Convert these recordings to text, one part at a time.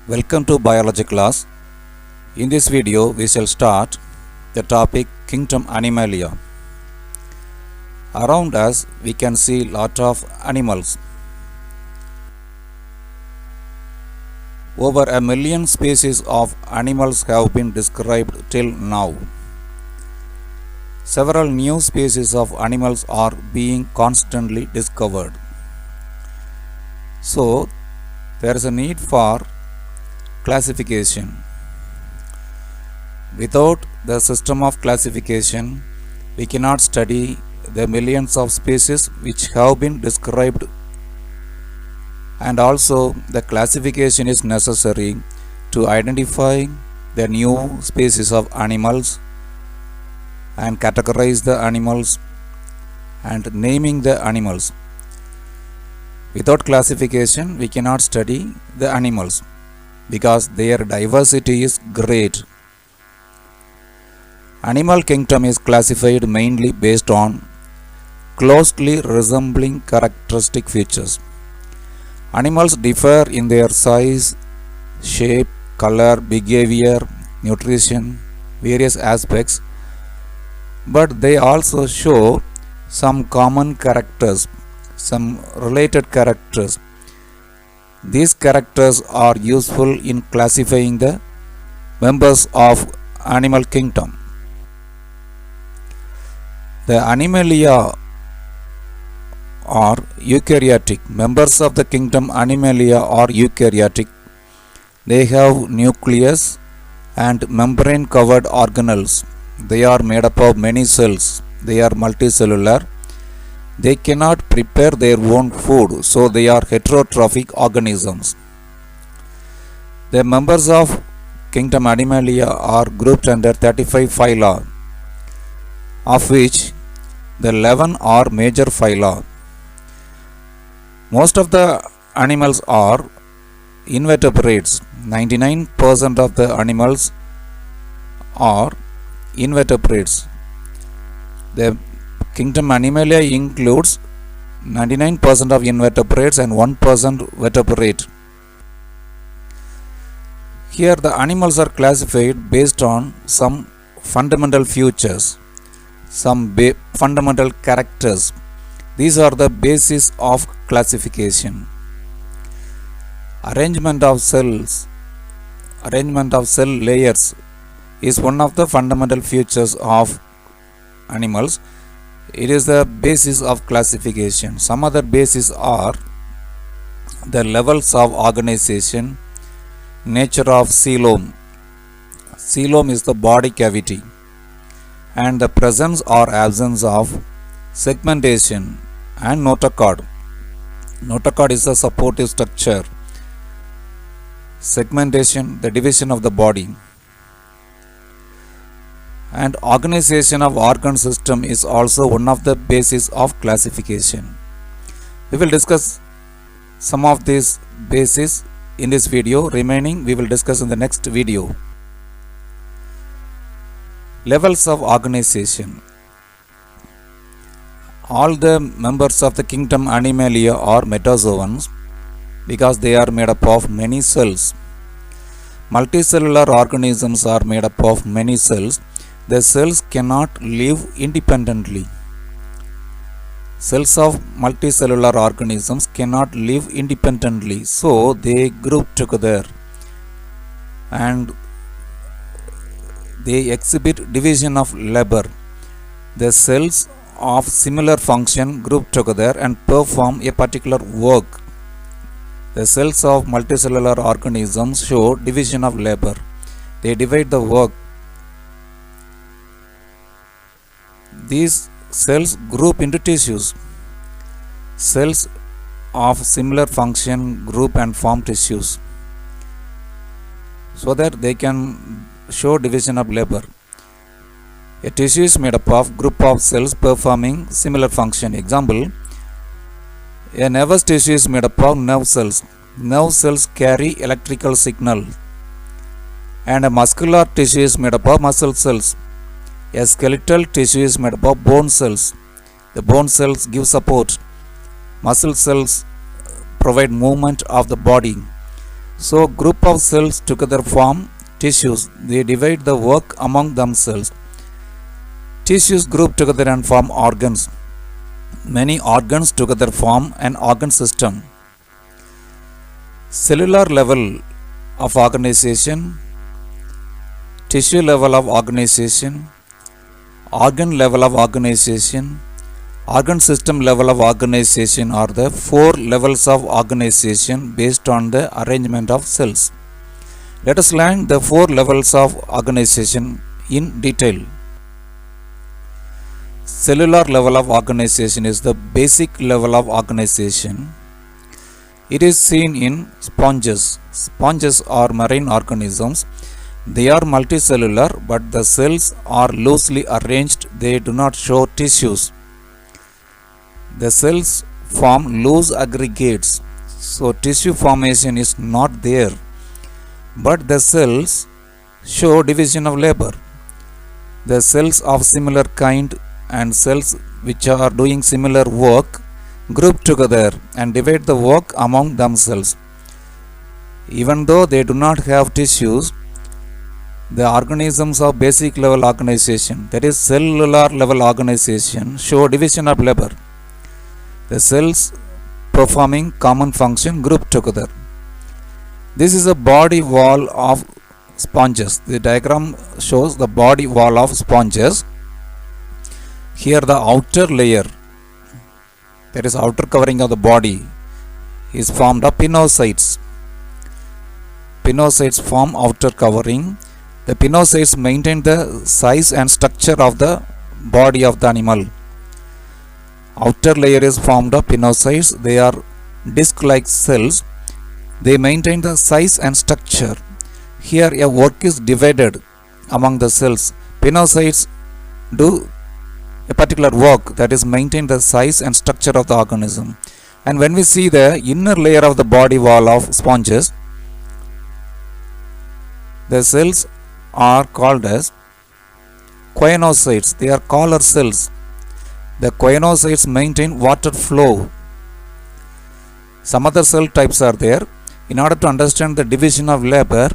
Welcome to biology class. In this video we shall start the topic Kingdom Animalia. Around us we can see lot of animals. Over a million species of animals have been described till now. Several new species of animals are being constantly discovered. So there is a need for classification. Without the system of classification, we cannot study the millions of species which have been described, and also the classification is necessary to identify the new species of animals and categorize the animals and naming the animals. Without classification, we cannot study the animals because their diversity is great. Animal kingdom is classified mainly based on closely resembling characteristic features. Animals differ in their size, shape, color, behavior, nutrition, various aspects, but they also show some common characters, some related characters. These characters are useful in classifying the members of animal kingdom. The Animalia are eukaryotic. Members of the kingdom Animalia are eukaryotic. They have nucleus and membrane covered organelles. They are made up of many cells. They are multicellular. They cannot prepare their own food, so they are heterotrophic organisms. The members of kingdom Animalia are grouped under 35 phyla, of which the 11 are major phyla. Most of the animals are invertebrates. 99% of the animals are invertebrates. The kingdom Animalia includes 99% of invertebrates and 1% vertebrate. Here the animals are classified based on some fundamental features, some fundamental characters. These are the basis of classification. Arrangement of cell layers is one of the fundamental features of animals. It is the basis of classification. Some other bases are the levels of organization, nature of coelom. Coelom is the body cavity, and the presence or absence of segmentation and notochord. Notochord is the supportive structure. Segmentation, the division of the body. And organization of organ system is also one of the bases of classification. We will discuss some of these bases in this video. Remaining we will discuss in the next video. Levels of organization. All the members of the kingdom Animalia are metazoans because they are made up of many cells. Multicellular organisms are made up of many cells. The cells cannot live independently. Cells of multicellular organisms cannot live independently, so they group together and they exhibit division of labor. The cells of similar function group together and perform a particular work. The cells of multicellular organisms show division of labor. They divide the work. These cells group into tissues. Cells of similar function group and form tissues so that they can show division of labor. A tissue is made up of group of cells performing similar function. Example, a nervous tissue is made up of nerve cells. Nerve cells carry electrical signal. And a muscular tissue is made up of muscle cells. A skeletal tissue is made up of bone cells. The bone cells give support. Muscle cells provide movement of the body. So group of cells together form tissues. They divide the work among themselves. Tissues group together and form organs. Many organs together form an organ system. Cellular level of organization, tissue level of organization, organ level of organization, organ system level of organization are the four levels of organization based on the arrangement of cells. Let us learn the four levels of organization in detail. Cellular level of organization is the basic level of organization. It is seen in sponges. Sponges are marine organisms. They are multicellular, but the cells are loosely arranged. They do not show tissues. The cells form loose aggregates, so tissue formation is not there. But the cells show division of labor. The cells of similar kind and cells which are doing similar work group together and divide the work among themselves. Even though they do not have tissues, the organisms of basic level organization, that is cellular level organization, show division of labor. The cells performing common function group together. This is a body wall of sponges. The diagram shows the body wall of sponges. Here the outer layer, that is outer covering of the body, is formed of pinocytes. Pinocytes form outer covering. The pinocytes maintain the size and structure of the body of the animal. Outer layer is formed of pinocytes. They are disc-like cells. They maintain the size and structure. Here a work is divided among the cells. Pinocytes do a particular work, that is maintain the size and structure of the organism. And when we see the inner layer of the body wall of sponges, the cells are called as choanocytes. They are collar cells. The choanocytes maintain water flow. Some other cell types are there. In order to understand the division of labor,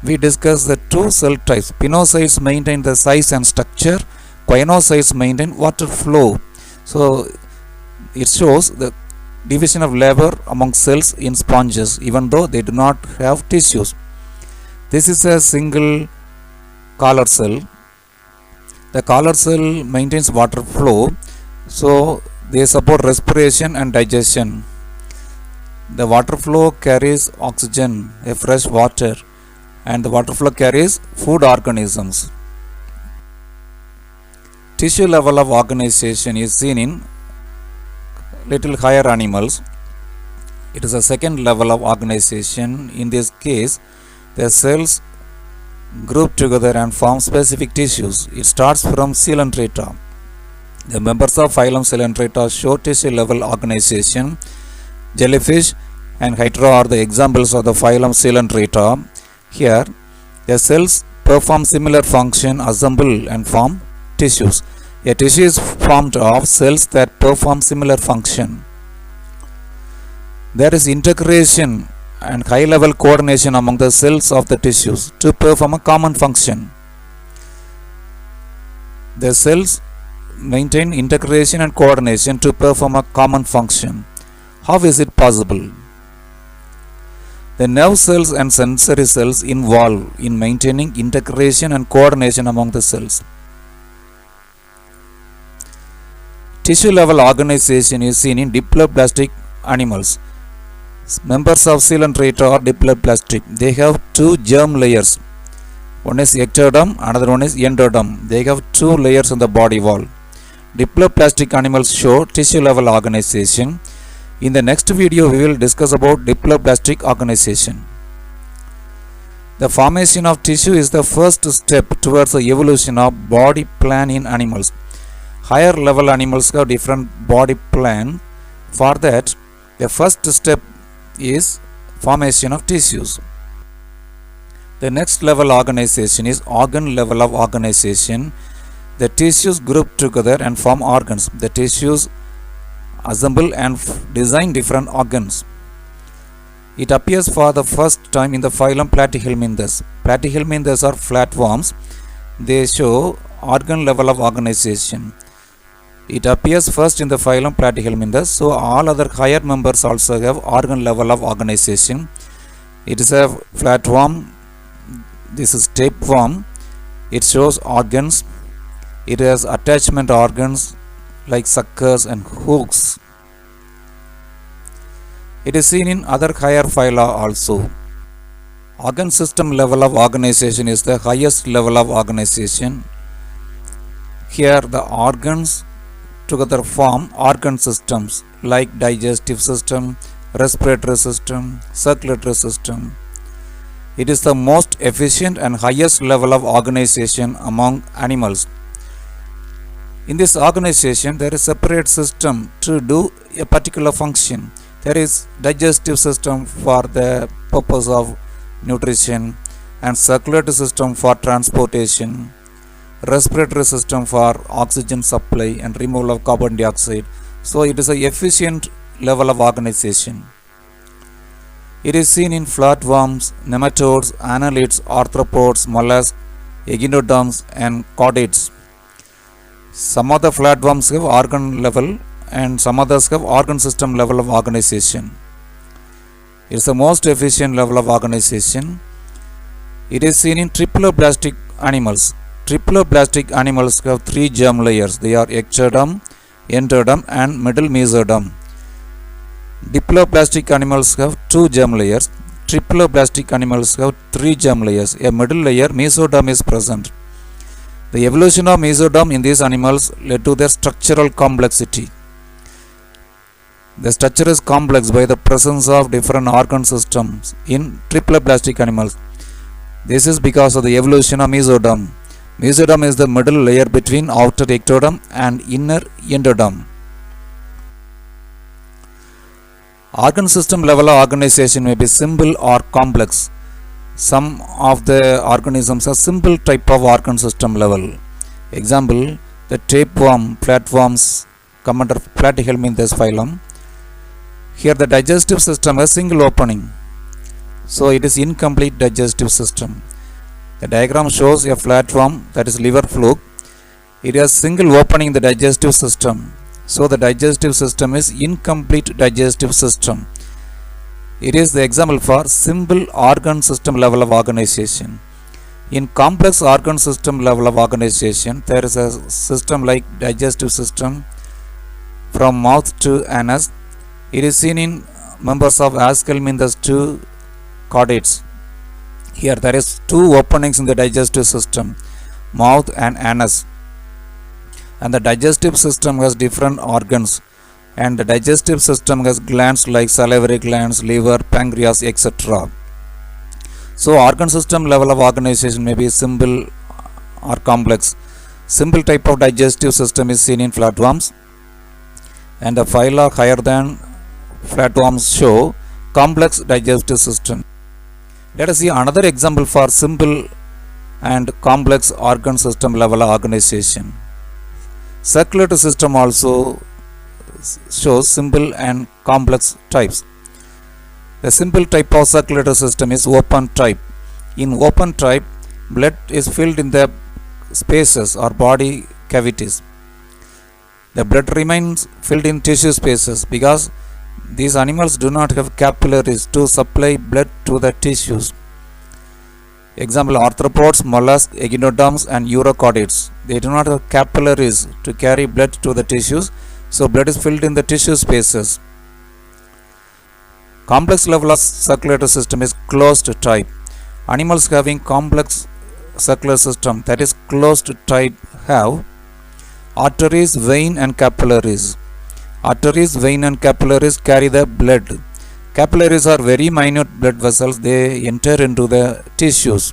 we discuss the two cell types. Pinocytes maintain the size and structure. Choanocytes maintain water flow. So it shows the division of labor among cells in sponges, even though they do not have tissues. This is a single collar cell. The collar cell maintains water flow, so they support respiration and digestion. The water flow carries oxygen, a fresh water, and the water flow carries food organisms. Tissue level of organization is seen in little higher animals. It is a second level of organization. In this case, the cells group together and form specific tissues. It starts from Coelenterata. The members of phylum Coelenterata show tissue level organization. Jellyfish and Hydra are the examples of the phylum Coelenterata. Here, the cells perform similar function, assemble and form tissues. A tissue is formed of cells that perform similar function. There is integration and high level coordination among the cells of the tissues to perform a common function. The cells maintain integration and coordination to perform a common function. How is it possible? The nerve cells and sensory cells involve in maintaining integration and coordination among the cells. Tissue level organization is seen in diploblastic animals. Members of Coelenterata are diploblastic. They have two germ layers. One is ectoderm, another one is endoderm. They have two layers on the body wall. Diploblastic animals show tissue level organization. In the next video, we will discuss about diploblastic organization. The formation of tissue is the first step towards the evolution of body plan in animals. Higher level animals have different body plan. For that, the first step is formation of tissues. The next level organization is organ level of organization. The tissues group together and form organs. The tissues assemble and design different organs. It appears for the first time in the phylum Platyhelminthes. Platyhelminthes are flatworms. They show organ level of organization. It appears first in the phylum Platyhelminthes, so all other higher members also have organ level of organization. It is a flatworm. This is tapeworm. It shows organs. It has attachment organs like suckers and hooks. It is seen in other higher phyla also. Organ system level of organization is the highest level of organization. Here the organs together form organ systems like digestive system, respiratory system, circulatory system. It is the most efficient and highest level of organization among animals. In this organization, there is a separate system to do a particular function. There is digestive system for the purpose of nutrition, and circulatory system for transportation, respiratory system for oxygen supply and removal of carbon dioxide. So it is an efficient level of organization. It is seen in flatworms, nematodes, annelids, arthropods, mollusks, echinoderms and chordates. Some of the flatworms have organ level and some others have organ system level of organization. It is the most efficient level of organization. It is seen in triploblastic animals. Triploblastic animals have 3 germ layers. They are ectoderm, endoderm and middle mesoderm. Diploblastic animals have 2 germ layers. Triploblastic animals have 3 germ layers. A middle layer, mesoderm, is present. The evolution of mesoderm in these animals led to their structural complexity. The structure is complex by the presence of different organ systems in triploblastic animals. This is because of the evolution of mesoderm. Mesoderm is the middle layer between outer ectoderm and inner endoderm. Organ system level of organization may be simple or complex. Some of the organisms are simple type of organ system level. Example, the tapeworm, flatworms come under Platyhelminthes phylum. Here the digestive system has single opening, so it is incomplete digestive system. The diagram shows a flatworm, that is liver fluke. It has single opening in the digestive system, so the digestive system is incomplete digestive system. It is the example for simple organ system level of organization. In complex organ system level of organization, there is a system like digestive system from mouth to anus. It is seen in members of Aschelminthes 2 chordates. Here there is 2 openings in the digestive system, mouth and anus. And the digestive system has different organs. And the digestive system has glands like salivary glands, liver, pancreas, etc. So organ system level of organization may be simple or complex. Simple type of digestive system is seen in flatworms, and the phyla higher than flatworms show complex digestive system. Let us see another example for simple and complex organ system level of organization. Circulatory system also shows simple and complex types. The simple type of circulatory system is open type. In open type, blood is filled in the spaces or body cavities. The blood remains filled in tissue spaces because these animals do not have capillaries to supply blood to the tissues. Example, arthropods, mollusks, echinoderms and urochordates. They do not have capillaries to carry blood to the tissues, so blood is filled in the tissue spaces. Complex level of circulatory system is closed type. Animals having complex circulatory system, that is closed type, have arteries, vein and capillaries. Arteries, vein and capillaries carry the blood. Capillaries are very minute blood vessels. They enter into the tissues.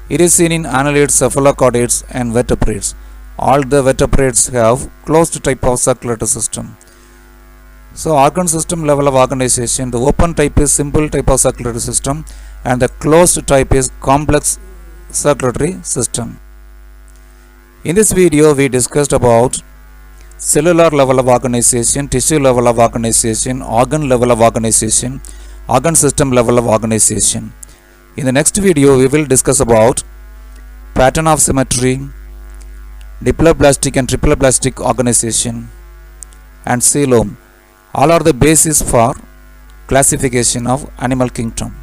It is seen in annelids, cephalochordates and vertebrates. All the vertebrates have closed type of circulatory system. So organ system level of organization, the open type is simple type of circulatory system and the closed type is complex circulatory system. In this video we discussed about cellular level of organization, tissue level of organization, organ level of organization, organ system level of organization. In the next video, we will discuss about pattern of symmetry, diploblastic and triploblastic organization, and coelom. All are the basis for classification of animal kingdom.